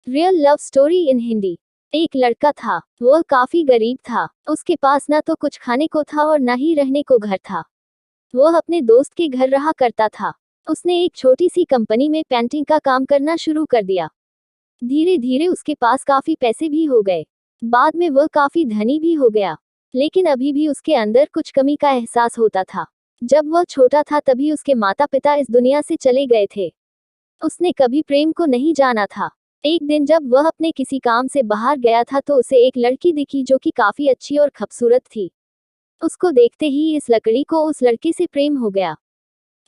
Real love story in Hindi. एक लड़का था, वह काफी गरीब था। उसके पास ना तो कुछ खाने को था और ना ही रहने को घर था। वह अपने दोस्त के घर रहा करता था। उसने एक छोटी सी कंपनी में पेंटिंग का काम करना शुरू कर दिया। धीरे धीरे उसके पास काफी पैसे भी हो गए। बाद में वह काफी धनी भी हो गया। लेकिन अभी भी उसके अंदर कुछ कमी का एहसास होता था। जब वह छोटा था तभी उसके माता पिता इस दुनिया से चले गए थे। उसने कभी प्रेम को नहीं जाना था। एक दिन जब वह अपने किसी काम से बाहर गया था तो उसे एक लड़की दिखी जो कि काफी अच्छी और खूबसूरत थी। उसको देखते ही इस लड़की को उस लड़के से प्रेम हो गया।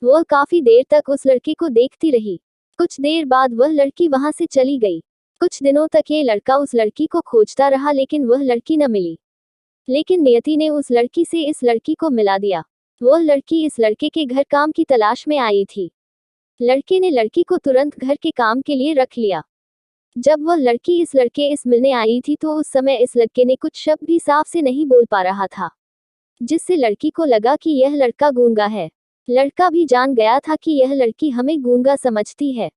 वह काफी देर तक उस लड़के को देखती रही। कुछ देर बाद वह लड़की वहां से चली गई। कुछ दिनों तक ये लड़का उस लड़की को खोजता रहा लेकिन वह लड़की न मिली। लेकिन नियति ने उस लड़की से इस लड़की को मिला दिया। वह लड़की इस लड़के के घर काम की तलाश में आई थी। लड़के ने लड़की को तुरंत घर के काम के लिए रख लिया। जब वह लड़की इस लड़के इस मिलने आई थी तो उस समय इस लड़के ने कुछ शब्द भी साफ से नहीं बोल पा रहा था, जिससे लड़की को लगा कि यह लड़का गूंगा है। लड़का भी जान गया था कि यह लड़की हमें गूंगा समझती है।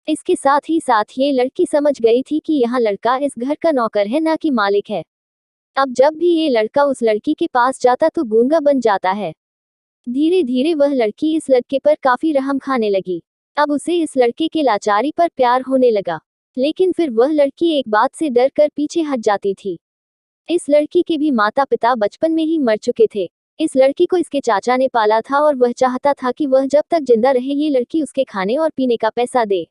इसके साथ ये लड़की समझ गई थी कि यह लड़का इस घर का नौकर है ना कि मालिक है। अब जब भी ये लड़का उस लड़की के पास जाता तो गूंगा बन जाता है। धीरे धीरे वह लड़की इस लड़के पर काफी रहम खाने लगी। अब उसे इस लड़के के लाचारी पर प्यार होने लगा। लेकिन फिर वह लड़की एक बात से डर कर पीछे हट जाती थी। इस लड़की के भी माता पिता बचपन में ही मर चुके थे। इस लड़की को इसके चाचा ने पाला था और वह चाहता था कि वह जब तक जिंदा रहे ये लड़की उसके खाने और पीने का पैसा दे।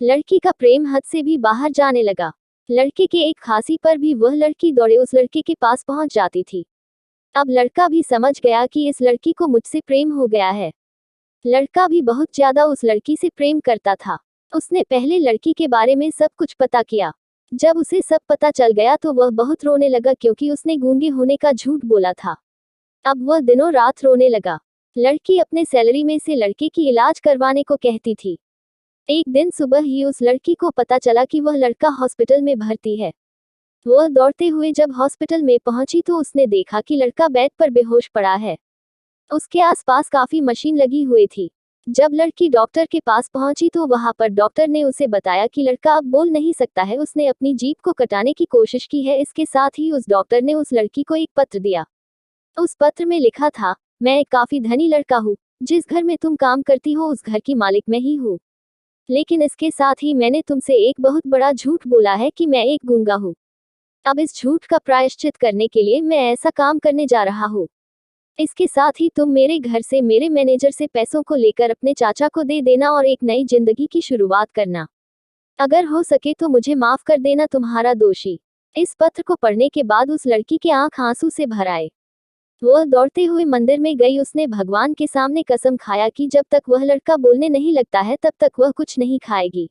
लड़की का प्रेम हद से भी बाहर जाने लगा। लड़के के एक खांसी पर भी वह लड़की दौड़े उस लड़के के पास पहुंच जाती थी। अब लड़का भी समझ गया कि इस लड़की को मुझसे प्रेम हो गया है। लड़का भी बहुत ज्यादा उस लड़की से प्रेम करता था। उसने पहले लड़की के बारे में सब कुछ पता किया। जब उसे सब पता चल गया तो वह बहुत रोने लगा क्योंकि उसने गूंगे होने का झूठ बोला था। अब वह दिनों रात रोने लगा। लड़की अपने सैलरी में से लड़के की इलाज करवाने को कहती थी। एक दिन सुबह ही उस लड़की को पता चला कि वह लड़का हॉस्पिटल में भर्ती है। वह दौड़ते हुए जब हॉस्पिटल में पहुंची तो उसने देखा कि लड़का बेड पर बेहोश पड़ा है। उसके आसपास काफी मशीन लगी हुई थी। जब लड़की डॉक्टर के पास पहुंची तो वहां पर डॉक्टर ने उसे बताया कि लड़का अब बोल नहीं सकता है। उसने अपनी जीभ को कटाने की कोशिश की है। इसके साथ ही उस डॉक्टर ने उस लड़की को एक पत्र दिया। उस पत्र में लिखा था, मैं एक काफी धनी लड़का हूँ। जिस घर में तुम काम करती हो उस घर की मालिक मैं ही हूँ। लेकिन इसके साथ ही मैंने तुमसे एक बहुत बड़ा झूठ बोला है कि मैं एक गूंगा हूँ। अब इस झूठ का प्रायश्चित करने के लिए मैं ऐसा काम करने जा रहा हूँ। इसके साथ ही तुम मेरे घर से मेरे मैनेजर से पैसों को लेकर अपने चाचा को दे देना और एक नई जिंदगी की शुरुआत करना। अगर हो सके तो मुझे माफ कर देना, तुम्हारा दोषी। इस पत्र को पढ़ने के बाद उस लड़की के आंख आंसू से भर आए। वह दौड़ते हुए मंदिर में गई। उसने भगवान के सामने कसम खाया कि जब तक वह लड़का बोलने नहीं लगता है तब तक वह कुछ नहीं खाएगी,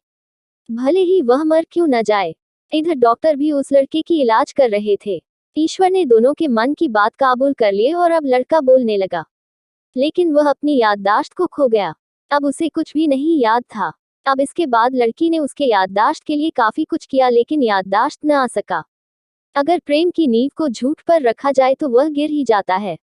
भले ही वह मर क्यों न जाए। इधर डॉक्टर भी उस लड़के की इलाज कर रहे थे। ईश्वर ने दोनों के मन की बात काबूल कर लिए और अब लड़का बोलने लगा। लेकिन वह अपनी याददाश्त को खो गया। अब उसे कुछ भी नहीं याद था। अब इसके बाद लड़की ने उसके याददाश्त के लिए काफी कुछ किया लेकिन याददाश्त न आ सका। अगर प्रेम की नींव को झूठ पर रखा जाए तो वह गिर ही जाता है।